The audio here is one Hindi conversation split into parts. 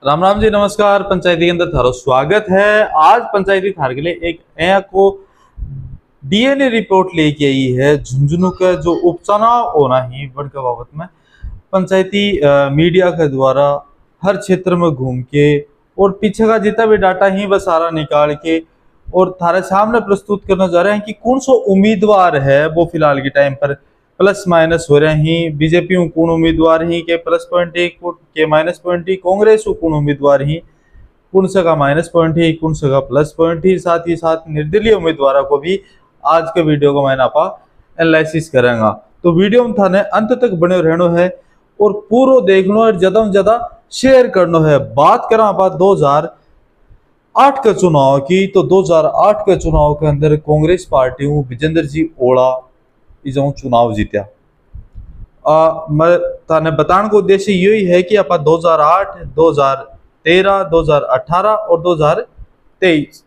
राम राम जी, नमस्कार। पंचायती के अंदर थारो स्वागत है। आज पंचायती थार के लिए एक नया को डीएनए रिपोर्ट लेके आई है। झुंझुनू का जो उपचुनाव होना ही बड़का बाबत में पंचायती मीडिया के द्वारा हर क्षेत्र में घूम के और पीछे का जितना भी डाटा ही बस सारा निकाल के और थारे सामने प्रस्तुत करने जा रहे हैं कि कौन सा उम्मीदवार है वो फिलहाल के टाइम पर प्लस माइनस हो रहे हैं। बीजेपी कौन उम्मीदवार ही के प्लस पॉइंट ही के माइनस पॉइंट ही, कांग्रेस कौन उम्मीदवार ही कौन सा का माइनस पॉइंट ही कौन सा का प्लस पॉइंट ही, साथ ही साथ निर्दलीय उम्मीदवारों को भी आज के वीडियो को मैंने आपा एनालिसिस करेंगे। तो वीडियो में थाने अंत तक बने रहना है और पूरा देखना और ज्यादा से ज्यादा शेयर करना है। बात करें आप 2008 के चुनाव की, तो 2008 के चुनाव के अंदर कांग्रेस पार्टी विजेंद्र जी ओला इजों चुनाव जीत्या। मैं थाने बताने को उद्देश्य यही है कि आप 2008, 2013, 2018 और 2023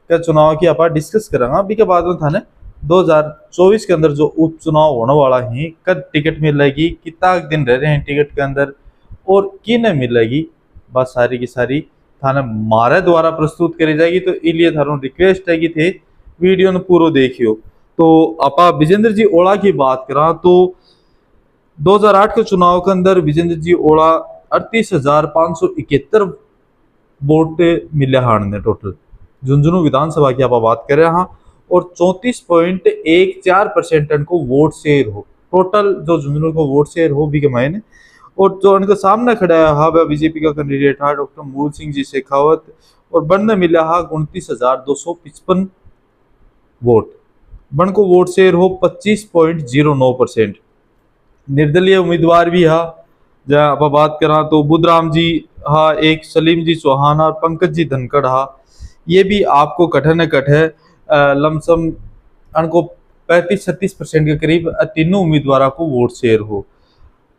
के चुनाव की आप डिस्कस करेंगे। अभी के बाद में थाने 2024 के अंदर जो उपचुनाव होने वाला है, कब टिकट मिलेगी, कितना दिन रह रहे हैं टिकट के अंदर और किन्हें मिलेगी, बस सारी की सारी थाने मारे द्वारा प्रस्तुत करी जाएगी। तो इसलिए थारों रिक्वेस्ट है कि थे वीडियो ने पूरा देखियो। तो आपा विजेंद्र जी ओला की बात करा तो 2008 के चुनाव के अंदर विजेंद्र जी ओला 38,571 वोट मिले हारने टोटल। झुंझुनू विधानसभा की आप बात कर रहे हैं और 34.14% को वोट शेयर हो टोटल। जो झुंझुनू को वोट शेयर हो भी कमाए और जो उनके सामने खड़ा है वह बीजेपी का कैंडिडेट है डॉक्टर मूल सिंह जी शेखावत और बनने मिला है 29,255 वोट। बन को वोट शेयर हो 25.09%। निर्दलीय उम्मीदवार भी हा जहाँ आप बात करा तो बुधराम जी हा, एक सलीम जी चौहान और पंकज जी धनखड़ हा। ये भी आपको कठिन कट है लमसम अनको 35-36% के करीब तीनों उम्मीदवारों को वोट शेयर हो।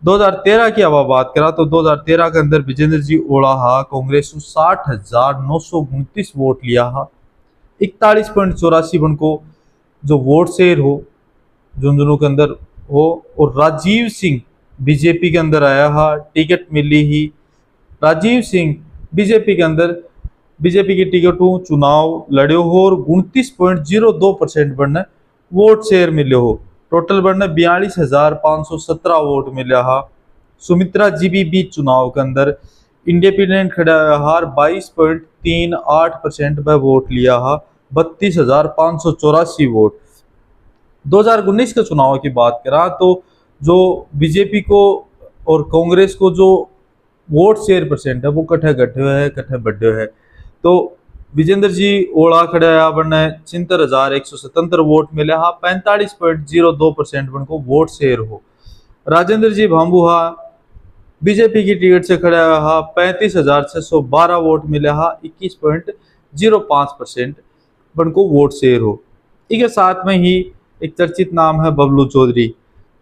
2013 की अब बात करा तो 2013 के अंदर विजेंद्र जी ओला हा कांग्रेस 60,929 वोट लिया हा। 41.84 बन को जो वोट शेयर हो झुंझुनू के अंदर हो। और राजीव सिंह बीजेपी के अंदर आया हा, टिकट मिली ही राजीव सिंह बीजेपी के अंदर बीजेपी की टिकट चुनाव लड़े हो और 29.02% बनने वोट शेयर मिले हो। टोटल बनने 42,517 वोट मिले हा। सुमित्रा जी भी चुनाव के अंदर इंडिपेंडेंट खड़ा हार 22.38% में वोट लिया हा, 32,584 वोट। 2019 के चुनाव की बात करा तो जो बीजेपी को और कांग्रेस को जो वोट शेयर परसेंट है वो कट्ठे घटे है कट्ठे बढ़े है। तो विजेंद्र जी ओला खड़ा बनने 76,177 वोट मिले हा, 45.02% बन को वोट शेयर हो। राजेंद्र जी भांबूहा बीजेपी की टिकट से खड़ा हा, 35,612 वोट मिले हा, 21.05% बन को वोट शेयर हो। इसके साथ में ही एक चर्चित नाम है बबलू चौधरी,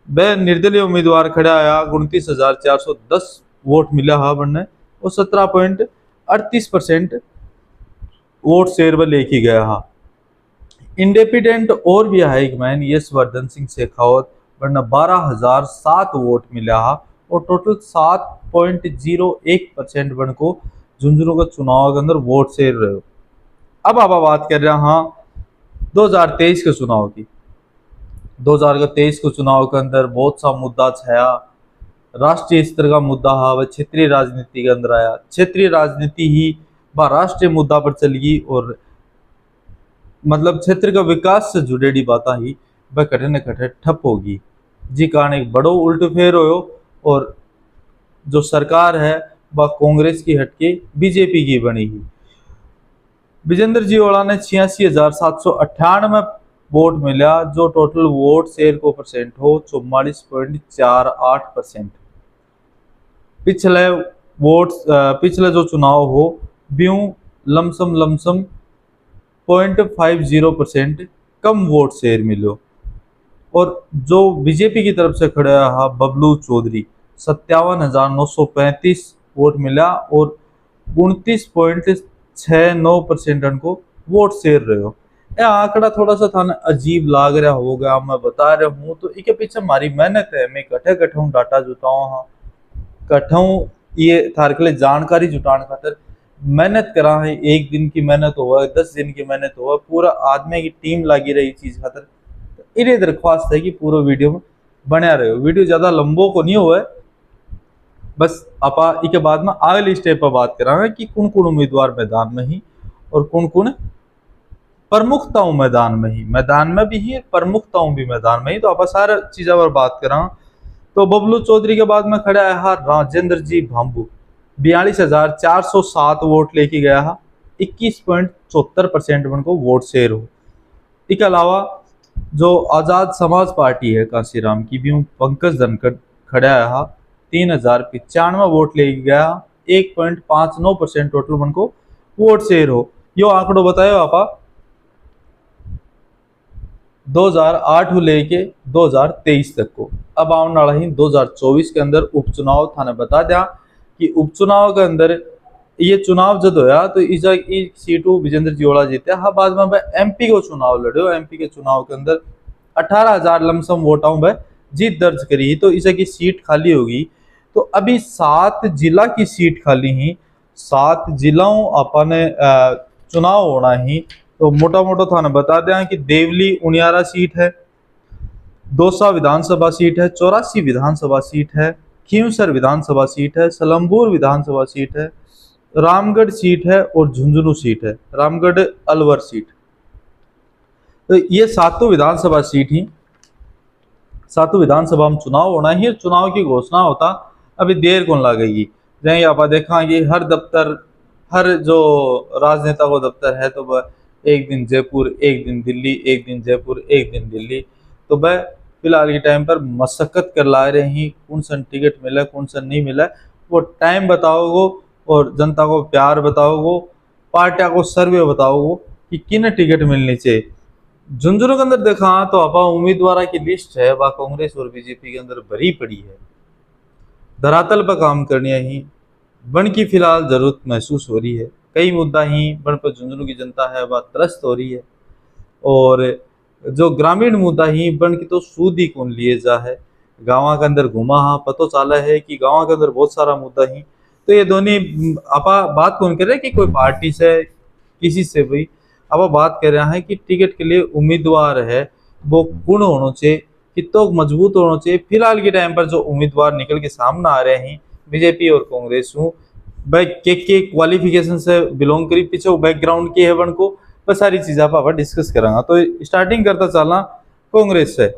वह निर्दलीय उम्मीदवार खड़ा आया, 29,410 वोट मिला हा बनने और 17.38% वोट शेयर में लेके गया हा। इंडिपेंडेंट और भी है एक मैन यशवर्धन सिंह शेखावत वरना 12,007 वोट मिला हा और टोटल 7.01% बन को झुंझुनू का चुनाव के अंदर वोट शेयर रहे। अब आप बात कर रहे हैं 2023 के चुनाव की। 2023 के चुनाव के अंदर बहुत सा मुद्दा छाया। राष्ट्रीय स्तर का मुद्दा हा वह क्षेत्रीय राजनीति के अंदर आया। क्षेत्रीय राजनीति ही वह राष्ट्रीय मुद्दा पर चल गई और मतलब क्षेत्र का विकास से जुड़ेड़ी बात ही वह कठे न कठे ठप होगी, जी कारण एक बड़ो उल्ट फेर हो और जो सरकार है वह कांग्रेस की हटके बीजेपी की बनी ही। विजेंद्र जी ओला ने 86,798 वोट मिला, जो टोटल वोट शेयर को परसेंट हो 44.48%। पिछले जो चुनाव हो ब्यूं लमसम 0.50% कम वोट शेयर मिलो। और जो बीजेपी की तरफ से खड़ा रहा बबलू चौधरी 57,935 वोट मिला और 29.69% को वोट शेयर रहे हो। यह आंकड़ा थोड़ा सा था अजीब लाग रहा होगा, मैं बता रहा हूँ तो इसके पीछे हमारी मेहनत है। मैं कट्ठे डाटा जुटाऊँ हाँ कट्ठाऊँ ये थार के लिए जानकारी जुटाने खातर मेहनत करा है। 1 दिन की मेहनत हुआ, 10 दिन की मेहनत हुआ, पूरा आदमी की टीम लगी रही चीज खातर। इन्हें दरख्वास्त है कि पूरा वीडियो में बना रहे हो। वीडियो ज्यादा लंबो को नहीं हुआ है, बस आपा इसके बाद में अगली स्टेप पर बात करा कि कौन कौन उम्मीदवार मैदान में ही और कौन कौन प्रमुखताओं मैदान में भी ही, प्रमुखताओं भी मैदान में ही। तो आप सारा चीज़ों पर बात करा तो बबलू चौधरी के बाद में खड़ा है राजेंद्र जी भांबू, 42,407 वोट लेके गया है, 21.74% उनको वोट शेयर हो। इसके अलावा जो आजाद समाज पार्टी है कांसीराम की भी पंकज धनखड़ खड़ा है, 3,095 वोट लेके गया, 1.59% टोटल उनको वोट शेयर हो। यो आंकड़ो बतायो आपा 2008 लेके 2023 तक को। अब आने वाला ही 2024 के अंदर उपचुनाव थाने बता दिया कि उपचुनाव के अंदर ये चुनाव जब होया तो इस सीटू विजेंद्र जियोड़ा जीते। हाँ, बाद में वह एमपी को चुनाव लड़े, एमपी के चुनाव के अंदर 18,000 लमसम वोटों में जीत दर्ज करी, तो इसे की सीट खाली होगी। तो अभी 7 जिला की सीट खाली ही, 7 जिलों अपने चुनाव होना ही। तो मोटा मोटा थाने बता दें कि देवली 19 सीट है, दौसा विधानसभा सीट है, 84 विधानसभा सीट है, खींवसर विधानसभा सीट है, सलमपुर विधानसभा सीट है, रामगढ़ सीट है और झुंझुनू सीट है, रामगढ़ अलवर सीट। तो ये 7 विधानसभा सीट ही, 7 विधानसभा में चुनाव होना ही। चुनाव की घोषणा होता अभी देर कौन लगेगी। जैसे आप देखा कि हर दफ्तर, हर जो राजनेता को दफ्तर है, तो वह एक दिन जयपुर, एक दिन दिल्ली, एक दिन जयपुर, एक दिन दिल्ली। तो वह फिलहाल के टाइम पर मशक्कत कर ला रहे हैं, कौन सा टिकट मिला, कौन सा नहीं मिला, वो टाइम बताओगो और जनता को प्यार बताओगो, पार्टियां को सर्वे बताओगो कि किन टिकट मिलनी चाहिए। झुंझुनू के अंदर देखा तो आपा उम्मीदवार की लिस्ट है, वह कांग्रेस और बीजेपी के अंदर भरी पड़ी है। धरातल पर काम करनी ही बन की फिलहाल जरूरत महसूस हो रही है। कई मुद्दा ही बन पर झुंझुनू की जनता है वह त्रस्त हो रही है, और जो ग्रामीण मुद्दा ही बन की तो सूद ही कौन लिए जा है। गाँव के अंदर घुमा हाँ पतो चाला है कि गाँव के अंदर बहुत सारा मुद्दा ही। तो ये दोनों आपा बात कौन कर रहे हैं कि कोई पार्टी से किसी से भी, अब बात कर रहे हैं कि टिकट के लिए उम्मीदवार है वो कौन होना चाहिए, कितो मजबूत होना चाहिए। फिलहाल के टाइम पर जो उम्मीदवार निकल के सामने आ रहे हैं बीजेपी और कांग्रेस हूँ, भाई के क्वालिफिकेशन से बिलोंग करी, पीछे बैकग्राउंड की है वन को, बस सारी चीज़ आप डिस्कस करेंगे। तो स्टार्टिंग करता चलना कांग्रेस से।